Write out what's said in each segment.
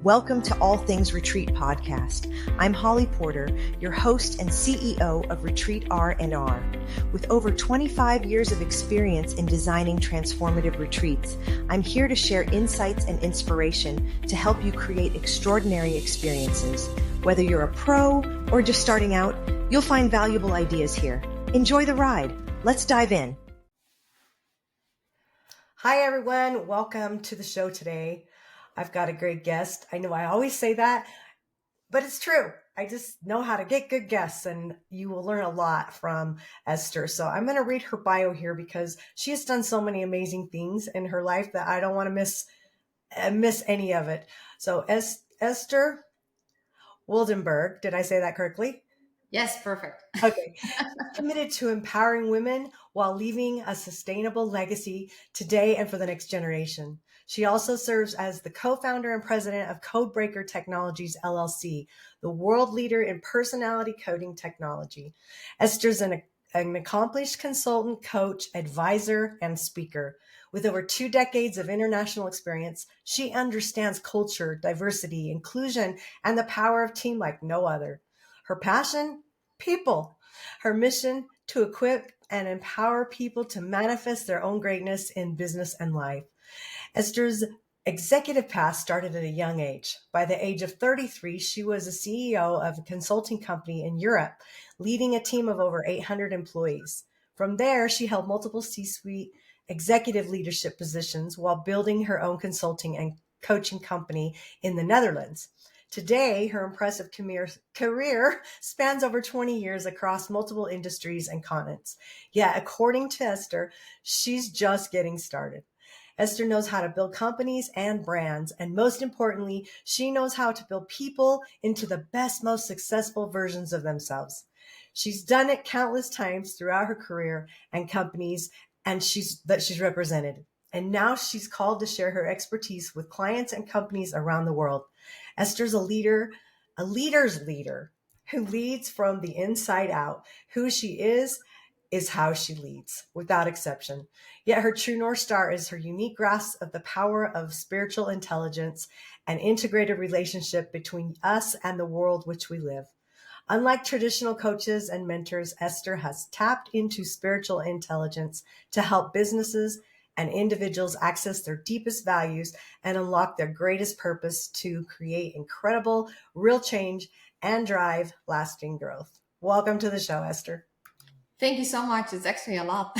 Welcome to All Things Retreat podcast. I'm Holly Porter, your host and CEO of Retreat R&R. With over 25 years of experience in designing transformative retreats, I'm here to share insights and inspiration to help you create extraordinary experiences. Whether you're a pro or just starting out, you'll find valuable ideas here. Enjoy the ride. Let's dive in. Hi, everyone. Welcome to the show today. I've got a great guest. I know I always say that, but it's true. I just know how to get good guests, and you will learn a lot from Esther. So I'm going to read her bio here because she has done so many amazing things in her life that I don't want to miss any of it. So Esther Wildenberg, did I say that correctly? Yes, perfect. Okay. Committed to empowering women while leaving a sustainable legacy today and for the next generation. She also serves as the co-founder and president of Codebreaker Technologies, LLC, the world leader in personality coding technology. Esther's an accomplished consultant, coach, advisor, and speaker. With over 2 decades of international experience, she understands culture, diversity, inclusion, and the power of team like no other. Her passion? People. Her mission? To equip and empower people to manifest their own greatness in business and life. Esther's executive path started at a young age. By the age of 33, she was a CEO of a consulting company in Europe, leading a team of over 800 employees. From there, she held multiple C-suite executive leadership positions while building her own consulting and coaching company in the Netherlands. Today, her impressive career spans over 20 years across multiple industries and continents. Yet, according to Esther, she's just getting started. Esther knows how to build companies and brands, and most importantly, she knows how to build people into the best, most successful versions of themselves. She's done it countless times throughout her career and companies and she's represented. And now she's called to share her expertise with clients and companies around the world. Esther's a leader's leader who leads from the inside out. Who she is how she leads, without exception. Yet her true North Star is her unique grasp of the power of spiritual intelligence and integrated relationship between us and the world which we live. Unlike traditional coaches and mentors, Esther has tapped into spiritual intelligence to help businesses and individuals access their deepest values and unlock their greatest purpose to create incredible, real change and drive lasting growth. Welcome to the show, Esther. Thank you so much. It's actually a lot.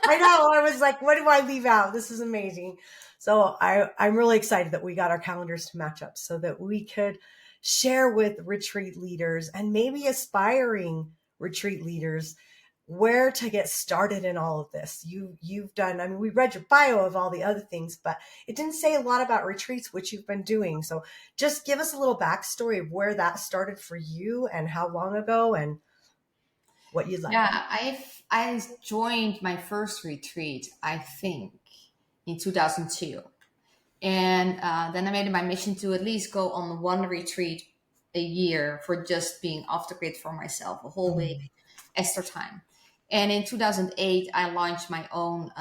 I know. I was like, what do I leave out? This is amazing. So I'm really excited that we got our calendars to match up so that we could share with retreat leaders and maybe aspiring retreat leaders where to get started in all of this. You've done, I mean, we read your bio of all the other things, but it didn't say a lot about retreats, which you've been doing. So just give us a little backstory of where that started for you and how long ago and what you'd like. Yeah, I joined my first retreat, I think, in 2002. And then I made it my mission to at least go on one retreat a year for just being off the grid for myself, a whole week, Esther time. And in 2008, I launched my own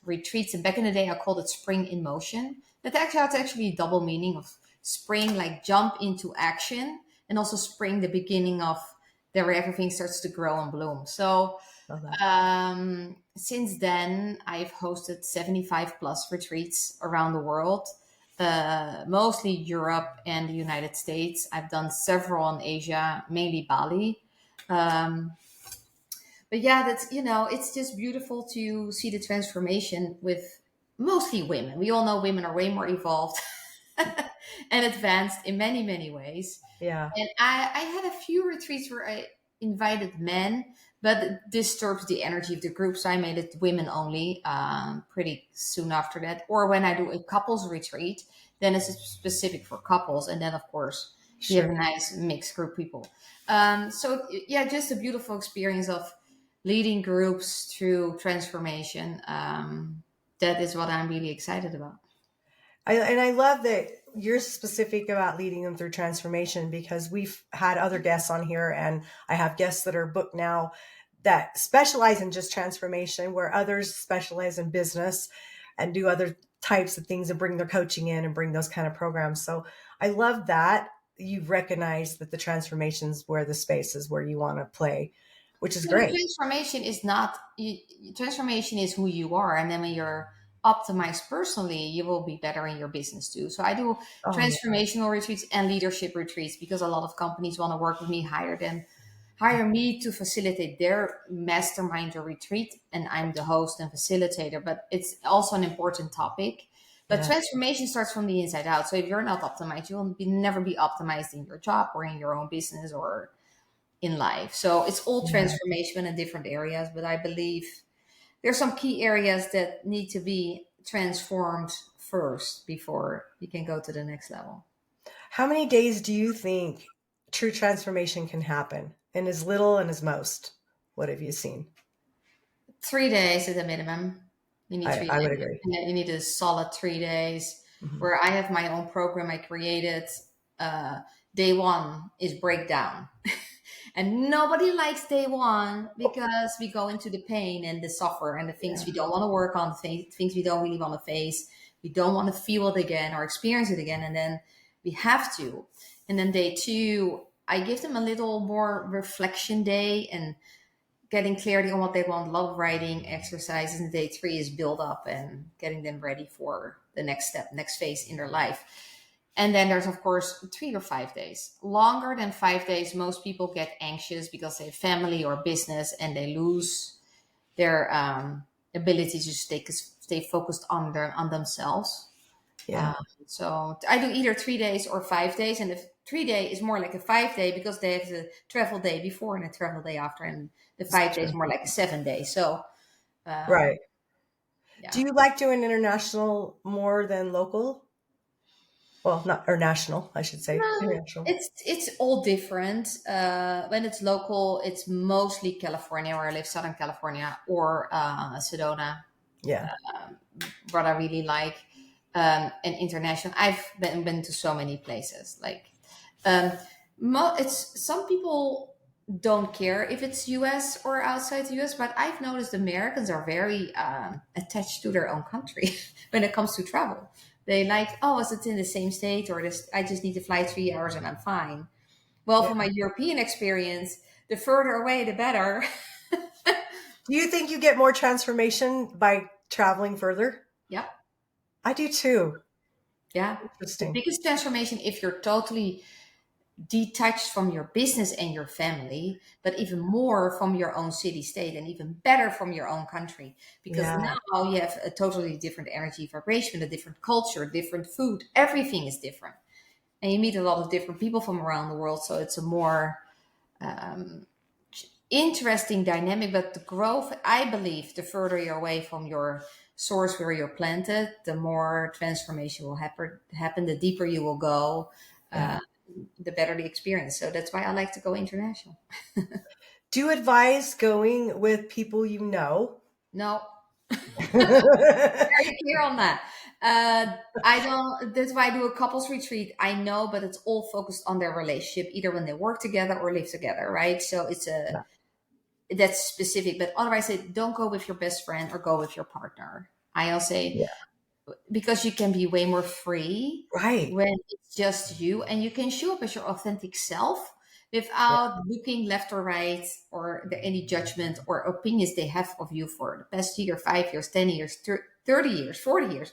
retreats. And back in the day, I called it Spring in Motion. That actually has actually a double meaning of spring, like jump into action, and also spring, the beginning of where everything starts to grow and bloom. So since then, I've hosted 75 plus retreats around the world, mostly Europe and the United States. I've done several in Asia, mainly Bali. But yeah, that's, it's just beautiful to see the transformation with mostly women. We all know women are way more evolved and advanced in many, many ways. Yeah. And I had a few retreats where I invited men, but it disturbs the energy of the group. So I made it women only pretty soon after that. Or when I do a couples retreat, then it's specific for couples. And then, of course, you have a nice mixed group people. So yeah, just a beautiful experience of leading groups through transformation. That is what I'm really excited about. I love that you're specific about leading them through transformation, because we've had other guests on here, and I have guests that are booked now that specialize in just transformation, where others specialize in business and do other types of things and bring their coaching in and bring those kind of programs. So I love that you've recognized that the transformations where the space is where you want to play, which is Well, the great. transformation is not transformation is who you are, and then when you're optimized personally, you will be better in your business too. So I do Oh yeah. transformational retreats and leadership retreats because a lot of companies want to work with me, hire me to facilitate their mastermind or retreat, and I'm the host and facilitator. But it's also an important topic. But Yeah. transformation starts from the inside out. So if you're not optimized, you will never be optimized in your job or in your own business or in life. So it's all Yeah. transformation in different areas, but I believe there's some key areas that need to be transformed first before you can go to the next level. How many days do you think true transformation can happen? In as little and as most? What have you seen? 3 days is a minimum. You need three I would days. agree. And then you need a solid 3 days Mhm. where I have my own program I created. Uh, Day one is breakdown. And nobody likes day one because we go into the pain and the suffer and the things Yeah. we don't want to work on, things we don't really want to face. We don't want to feel it again or experience it again. And then we have to. And then day two, I give them a little more reflection day and getting clarity on what they want, love writing, exercises. And day three is build up and getting them ready for the next step, next phase in their life. And then there's, of course, 3 or 5 days. Longer than 5 days, most people get anxious because they have family or business and they lose their ability to stay focused on themselves. Yeah. Um, so I do either 3 days or 5 days. And the 3 day is more like a 5 day because they have the travel day before and a travel day after. And the It's 5 days true. more like a 7 day. So, um, Right. Do yeah. you like doing international more than local? Well, not or national, I should say. No, International. it's all different. When it's local, it's mostly California, where I live, Southern California, or Sedona, Yeah. what I really like. And international, I've been to so many places. Like, um, it's some people don't care if it's U.S. or outside the U.S., but I've noticed Americans are very attached to their own country when it comes to travel. They like, oh, is it in the same state, or this? I just need to fly 3 hours and I'm fine. Well, Yeah. for my European experience, the further away, the better. Do you think you get more transformation by traveling further? Yeah, I do too. yeah. The Interesting. biggest transformation, if you're totally detached from your business and your family, but even more from your own city state and even better from your own country. Because Yeah. now you have a totally different energy vibration, a different culture, different food, everything is different. And you meet a lot of different people from around the world. So it's a more interesting dynamic. But the growth, I believe, the further you're away from your source where you're planted, the more transformation will happen, the deeper you will go. Yeah. The better the experience. So that's why I like to go international. Do you advise going with people you know? No, very clear on that. I don't. That's why I do a couples retreat. I know, but it's all focused on their relationship, either when they work together or live together, right? So it's a Yeah. that's specific. But otherwise, I don't go with your best friend or go with your partner. I'll say Yeah. because you can be way more free Right. when it's just you and you can show up as your authentic self Yeah. without looking left or right or any judgment or opinions they have of you for the past year, 5 years, 10 years, 30 years, 40 years.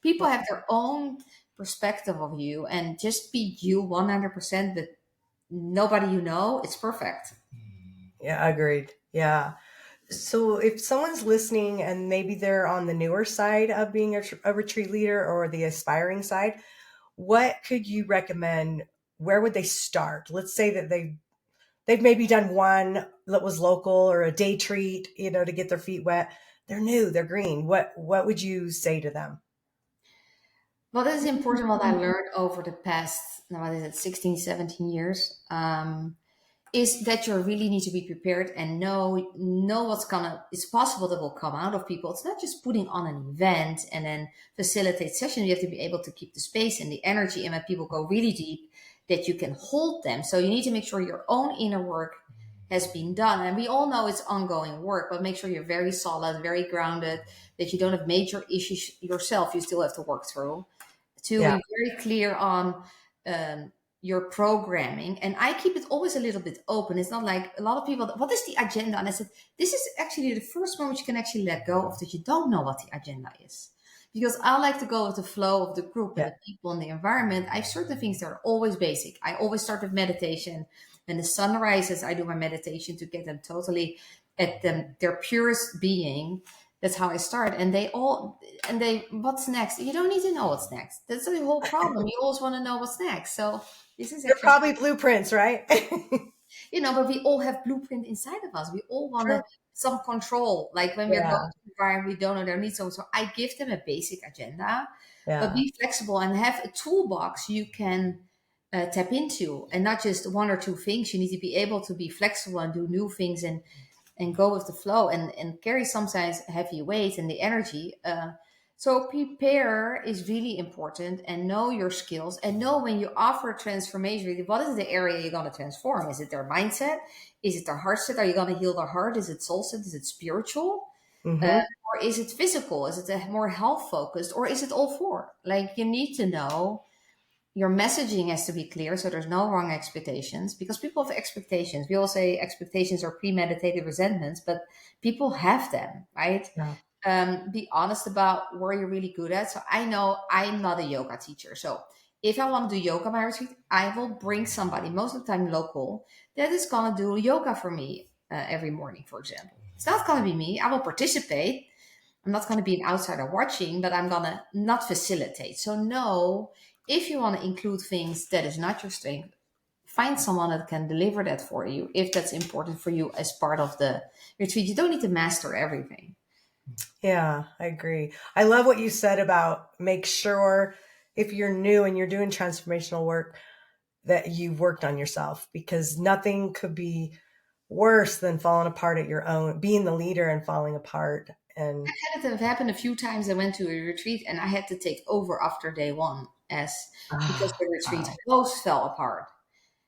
People have their own perspective of you and just be you 100%, but nobody it's perfect. Yeah. Agreed. Yeah. So if someone's listening and maybe they're on the newer side of being a retreat leader or the aspiring side, what could you recommend? Where would they start? Let's say that they've maybe done one that was local or a day treat, to get their feet wet. They're new, they're green. What would you say to them? Well, this is important what I learned over the past, now what is it, 16, 17 years. Is that you really need to be prepared and know what's gonna it's possible that will come out of people. It's not just putting on an event and then facilitate session. You have to be able to keep the space and the energy, and when people go really deep, that you can hold them. So you need to make sure your own inner work has been done. And we all know it's ongoing work, but make sure you're very solid, very grounded, that you don't have major issues yourself you still have to work through. To Yeah. be very clear on your programming. And I keep it always a little bit open. It's not like a lot of people, what is the agenda? And I said, this is actually the first moment you can actually let go of that you don't know what the agenda is. Because I like to go with the flow of the group and Yeah. the people in the environment. I have certain things that are always basic. I always start with meditation. When the sun rises, I do my meditation to get them totally at their purest being. That's how I start. What's next? You don't need to know what's next. That's the whole problem. You always want to know what's next. So this is They're actually, probably blueprints, right? but we all have blueprint inside of us. We all want to True. some control. Like when we're going Yeah. to the environment, we don't know their needs. So I give them a basic agenda, but Yeah. be flexible and have a toolbox you can tap into, and not just one or two things. You need to be able to be flexible and do new things and go with the flow and carry sometimes heavy weight and the energy. So prepare is really important, and know your skills and know when you offer transformation, what is the area you're going to transform? Is it their mindset? Is it their heart set? Are you going to heal their heart? Is it soul set? Is it spiritual? Uh, Hmm. or is it physical? Is it a more health focused? Or is it all four? Like you need to know your messaging has to be clear so there's no wrong expectations, because people have expectations. We all say expectations are premeditated resentments, but people have them, right? Yeah. Be honest about where you're really good at. So I know I'm not a yoga teacher. So if I want to do yoga my retreat, I will bring somebody, most of the time local, that is going to do yoga for me every morning, for example. It's not going to be me. I will participate. I'm not going to be an outsider watching, but I'm going to not facilitate. So no, if you want to include things that is not your strength, find someone that can deliver that for you if that's important for you as part of the retreat. You don't need to master everything. Yeah, I agree. I love what you said about make sure if you're new and you're doing transformational work that you've worked on yourself, because nothing could be worse than falling apart at your own, being the leader and falling apart. And Had it have happened a few times. I went to a retreat and I had to take over after day one as because the retreat wow. host fell apart.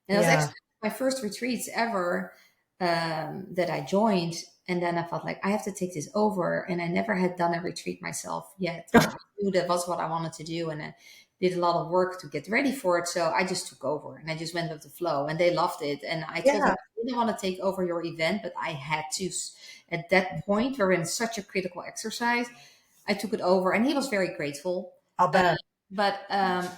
And it was Yeah. actually my first retreats ever that I joined. And then I felt like I have to take this over. And I never had done a retreat myself yet. And I knew that was what I wanted to do. And I did a lot of work to get ready for it. So I just took over and I just went with the flow. And they loved it. And I told them Yeah. I didn't want to take over your event, but I had to. At that point, we're in such a critical exercise. I took it over and he was very grateful. I'll bet. But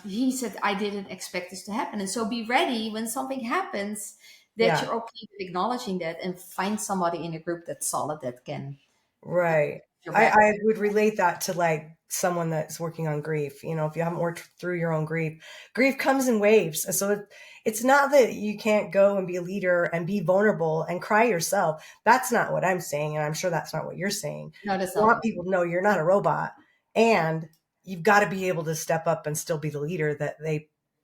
he said, I didn't expect this to happen. And so be ready when something happens that Yeah. you're okay with acknowledging that, and find somebody in a group that's solid that can Right. your I, back. I would relate that to like someone that's working on grief. You know, if you haven't worked through your own grief, grief comes in waves. So it's not that you can't go and be a leader and be vulnerable and cry yourself. That's not what I'm saying. And I'm sure that's not what you're saying. No, that's You not want what. people to know you're not a robot, and you've got to be able to step up and still be the leader that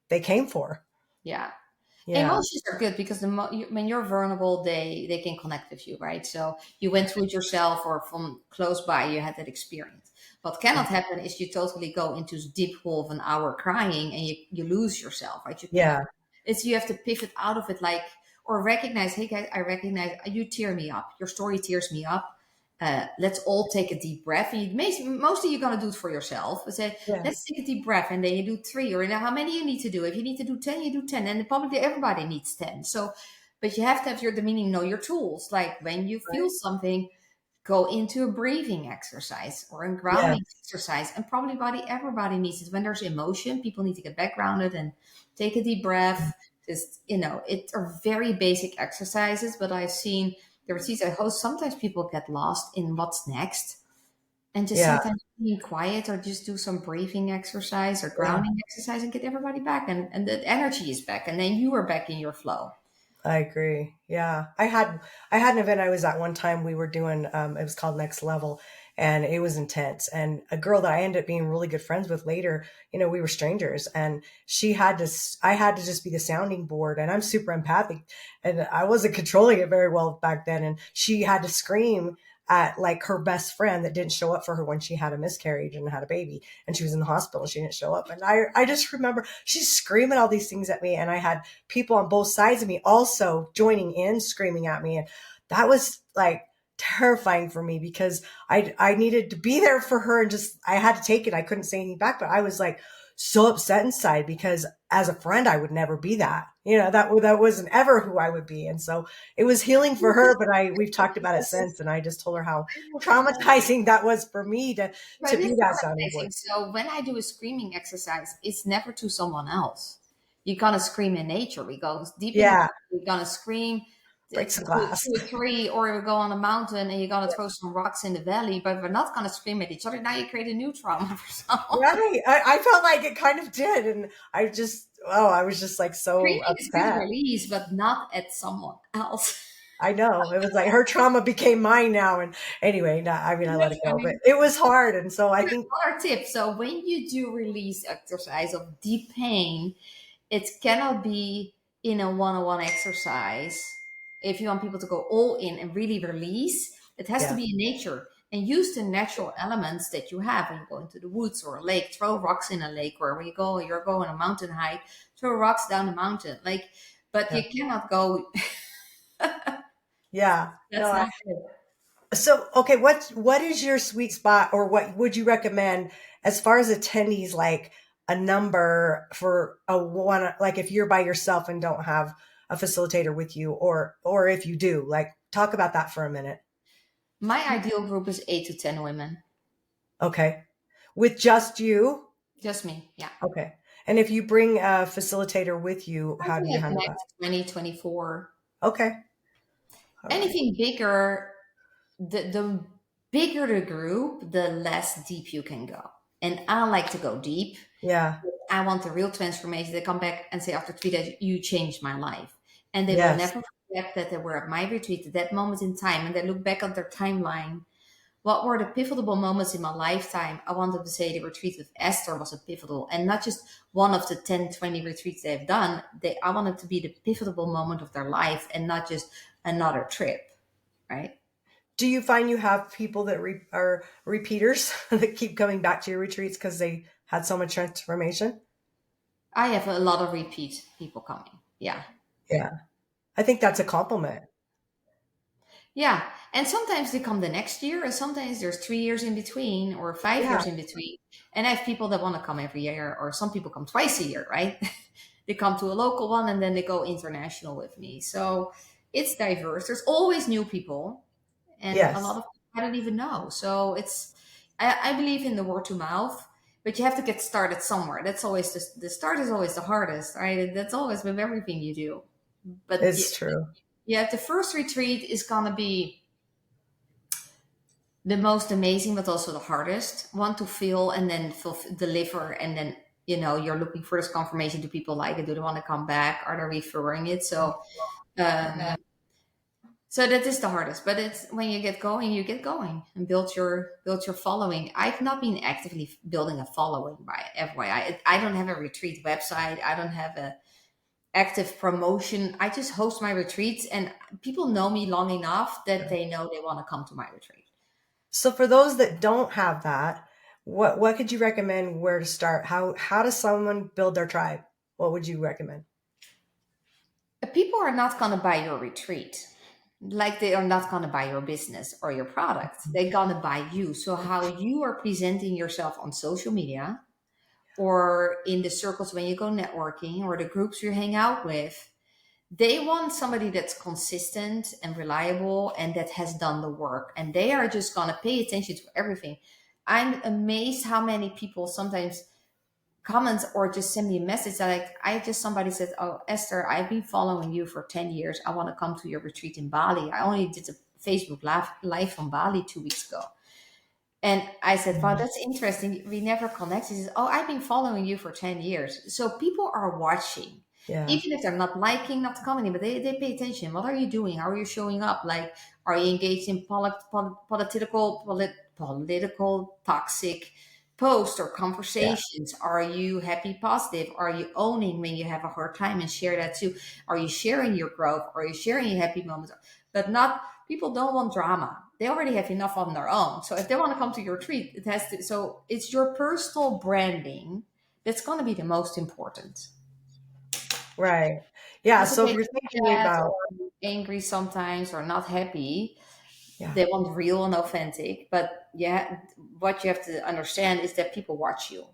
they came for. Yeah. Yeah. Emotions are good because when you're vulnerable, they can connect with you, right? So you went through it yourself, or from close by, you had that experience. What cannot happen is you totally go into this deep hole of an hour crying and you lose yourself, right? You cannot. Yeah. It's you have to pivot out of it, like, or recognize, hey guys, I recognize you tear me up. Your story tears me up. Let's all take a deep breath. And mostly you're going to do it for yourself. But say, Yeah. let's take a deep breath. And then you do three, or now how many you need to do. If you need to do 10, you do 10. And probably everybody needs 10. So, but you have to have the meaning, know your tools. Like when you feel Right. something, go into a breathing exercise or a Yeah. grounding exercise. And probably everybody needs it. When there's emotion, people need to get back grounded and take a deep breath. Just, it are very basic exercises, but I've seen the retreats I host, sometimes people get lost in what's next, and just Yeah. sometimes being quiet or just do some breathing exercise or Yeah. grounding exercise and get everybody back, and the energy is back, and then you are back in your flow. I agree. Yeah. I had an event I was at one time. We were doing it was called Next Level, and it was intense. And a girl that I ended up being really good friends with later, we were strangers, and I had to just be the sounding board, and I'm super empathic, and I wasn't controlling it very well back then, and she had to scream at like her best friend that didn't show up for her when she had a miscarriage and had a baby and she was in the hospital. She didn't show up. And I just remember she's screaming all these things at me. And I had people on both sides of me also joining in, screaming at me. And that was like terrifying for me because I needed to be there for her and just, I had to take it. I couldn't say anything back, but I was like so upset inside because as a friend, I would never be that, that wasn't ever who I would be. And so it was healing for her, but we've talked about it since. And I just told her how traumatizing that was for me to But be it's that sounding traumatizing. board. So when I do a screaming exercise, it's never to someone else. You're gonna scream in nature. We go deep in the Yeah. we're gonna scream Break some glass. to a tree, or we go on a mountain and you're gonna throw some rocks in the valley, but we're not gonna scream at each other. Now you create a new trauma for someone. Right. I felt like it kind of did. And I was just like so Screaming is good upset. release, but not at someone else. I know. It was like her trauma became mine now. And anyway, no, I mean, I let That's it go, but funny. it was hard. And so I think, Another tip. So when you do release exercise of deep pain, it cannot be in a one-on-one exercise. If you want people to go all in and really release, it has to yeah, be in nature and use the natural elements that you have when you go into the woods or a lake. Throw rocks in a lake, or when you're going a mountain hike, throw rocks down the mountain. Like, but yeah, you cannot go. yeah. No, That's not good. so, okay, what is your sweet spot, or what would you recommend as far as attendees, like a number for a one, like if you're by yourself and don't have a facilitator with you, or if you do, like talk about that for a minute. My ideal group is 8 to 10 women. Okay, with just you. Just me. Yeah. Okay, and if you bring a facilitator with you, I how do think you at handle that? max 20, 24. Okay, all right. Anything bigger, the bigger the group, the less deep you can go. And I like to go deep. Yeah. I want the real transformation. They come back and say after 3 days, you changed my life. And they will Yes. never forget that they were at my retreat at that moment in time. And they look back at their timeline. What were the pivotal moments in my lifetime? I wanted to say the retreat with Esther was a pivotal, and not just one of the 10, 20 retreats they've done. I wanted to be the pivotal moment of their life and not just another trip, right? Do you find you have people that are repeaters that keep coming back to your retreats because they had so much transformation? I have a lot of repeat people coming. Yeah. Yeah. I think that's a compliment. Yeah. And sometimes they come the next year, and sometimes there's 3 years in between or five Yeah. years in between. And I have people that want to come every year, or some people come twice a year, right? They come to a local one and then they go international with me. So it's diverse. There's always new people, and a lot Yes. of people I don't even know. So I believe in the word to mouth, but you have to get started somewhere. That's always the start is always the hardest, right? That's always with everything you do. But It's true. yeah, the first retreat is going to be the most amazing, but also the hardest one to feel and then deliver. And then, you're looking for this confirmation. Do people like it? Do they want to come back? Are they referring it? Um, so that is the hardest, but it's when you get going and build your following. I've not been actively building a following by FYI. I don't have a retreat website. I don't have a active promotion. I just host my retreats, and people know me long enough that they know they want to come to my retreat. So for those that don't have that, what could you recommend where to start? How does someone build their tribe? What would you recommend? People are not going to buy your retreat. Like they are not going to buy your business or your product. They're going to buy you. So how you are presenting yourself on social media or in the circles when you go networking or the groups you hang out with, they want somebody that's consistent and reliable and that has done the work. And they are just going to pay attention to everything. I'm amazed how many people sometimes comment or just send me a message that somebody said, "Oh, Esther, I've been following you for 10 years. I want to come to your retreat in Bali. I only did a Facebook live from Bali 2 weeks ago." And I said, "Wow, Mhm. that's interesting. We never connected." He says, "Oh, I've been following you for 10 years." So people are watching, Yeah. even if they're not liking, not commenting, but they pay attention. What are you doing? How are you showing up? Like, are you engaged in political, toxic posts or Yeah. conversations? Are you happy, positive? Are you owning when you have a hard time and share that too? Are you sharing your growth? Are you sharing your happy moments? but not people don't want drama. They already have enough on their own. So if they want to come to your retreat, it has to. So it's your personal branding that's going to be the most important. Right. Yeah. It's So if okay you're to be thinking sad about, or angry sometimes or not happy. yeah, They want real and authentic. But yeah, what you have to understand is that people watch you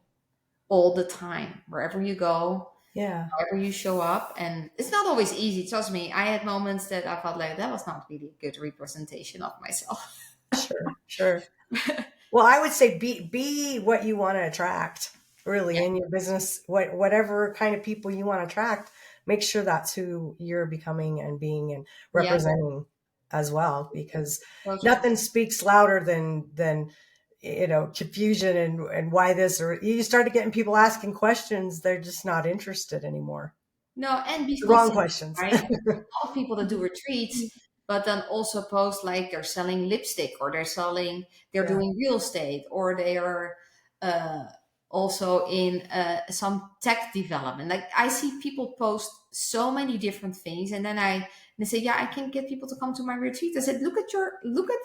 all the time, wherever you go, yeah, however you show up. And it's not always easy. Trust me, I had moments that I felt like that was not really a good representation of myself. sure, sure. Well, I would say be what you want to attract, really, Yeah. in your business. Whatever kind of people you want to attract, make sure that's who you're becoming and being and Yeah. representing as well, because So true. nothing speaks louder than confusion and why this, or you started getting people asking questions they're just not interested anymore. No, and be The wrong consistent, questions. right? A lot of people that do retreats, but then also post like they're selling lipstick or they're Yeah, doing real estate or they are uh, also in some tech development. Like I see people post so many different things, and then they say, "Yeah, I can get people to come to my retreat." I said, look at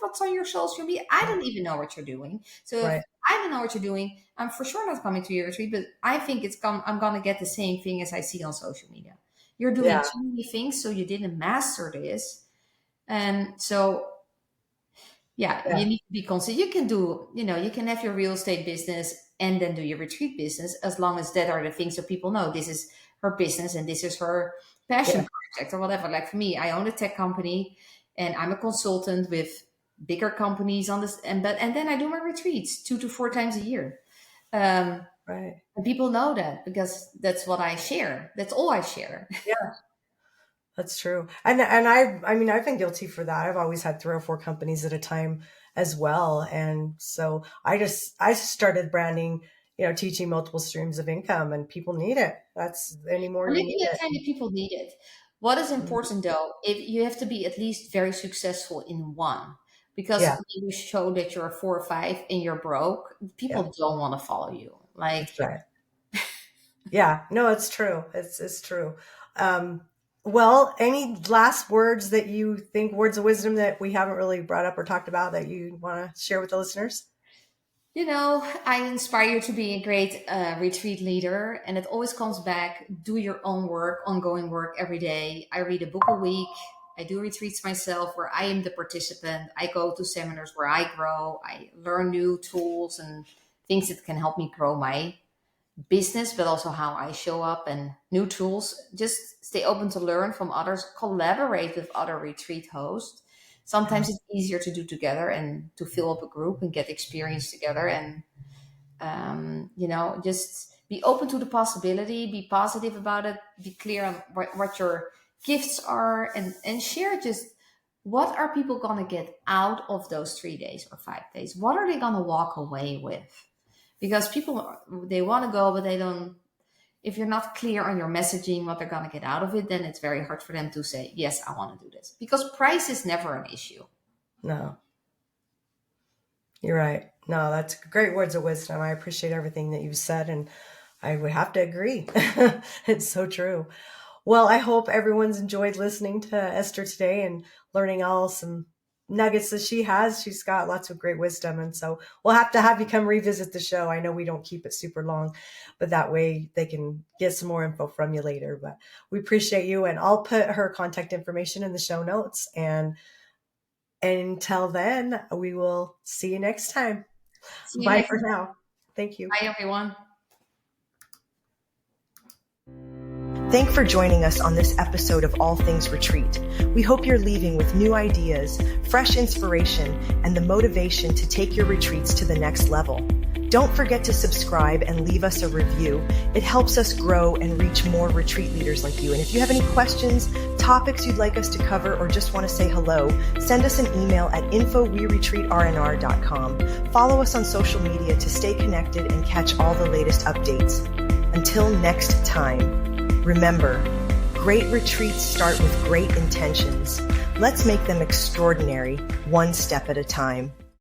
what's on your social media. I don't even know what you're doing. So if right. I don't know what you're doing, I'm for sure not coming to your retreat, but I think I'm gonna get the same thing as I see on social media. You're doing Yeah, too many things, so you didn't master this. And so yeah, yeah, you need to be consistent. You can do, you can have your real estate business and then do your retreat business, as long as that are the things that people know this is her business and this is her yeah, passion project or whatever. Like for me, I own a tech company and I'm a consultant with bigger companies on this, and then I do my retreats 2 to 4 times a year. right. And people know that because that's what I share. That's all I share. Yeah. That's true. And I mean, I've been guilty for that. I've always had 3 or 4 companies at a time as well. And so I started branding, teaching multiple streams of income, and people need it. That's anymore And you maybe need at it. time people need it. What is Mhm. important though, if you have to be at least very successful in one, because Yeah, when you show that you're a 4 or 5 and you're broke, yeah, people don't want to follow you. Like, that's right. Yeah, no, it's true. It's true. Um, well, any last words that you think, words of wisdom that we haven't really brought up or talked about that you want to share with the listeners? I inspire you to be a great retreat leader, and it always comes back. Do your own work, ongoing work every day. I read a book a week. I do retreats myself where I am the participant. I go to seminars where I grow. I learn new tools and things that can help me grow my business, but also how I show up and new tools. Just stay open to learn from others, collaborate with other retreat hosts. Yeah, Sometimes it's easier to do together and to fill up a group and get experience together. And, just be open to the possibility, be positive about it, be clear on what your gifts are, and share just what are people going to get out of those 3 days or 5 days? What are they going to walk away with? Because people, they want to go, but they don't. If you're not clear on your messaging, what they're going to get out of it, then it's very hard for them to say, yes, I want to do this, because price is never an issue. no, you're right. No, that's great words of wisdom. I appreciate everything that you've said, and I would have to agree. It's so true. Well, I hope everyone's enjoyed listening to Esther today and learning all some nuggets that she has. She's got lots of great wisdom. And so we'll have to have you come revisit the show. I know we don't keep it super long, but that way they can get some more info from you later. But we appreciate you. And I'll put her contact information in the show notes. And until then, we will see you next time. See you Bye next for time. now. Thank you. Bye, everyone. Thanks for joining us on this episode of All Things Retreat. We hope you're leaving with new ideas, fresh inspiration, and the motivation to take your retreats to the next level. Don't forget to subscribe and leave us a review. It helps us grow and reach more retreat leaders like you. And if you have any questions, topics you'd like us to cover, or just want to say hello, send us an email at info@weretreatrnr.com. Follow us on social media to stay connected and catch all the latest updates. Until next time, remember, great retreats start with great intentions. Let's make them extraordinary, one step at a time.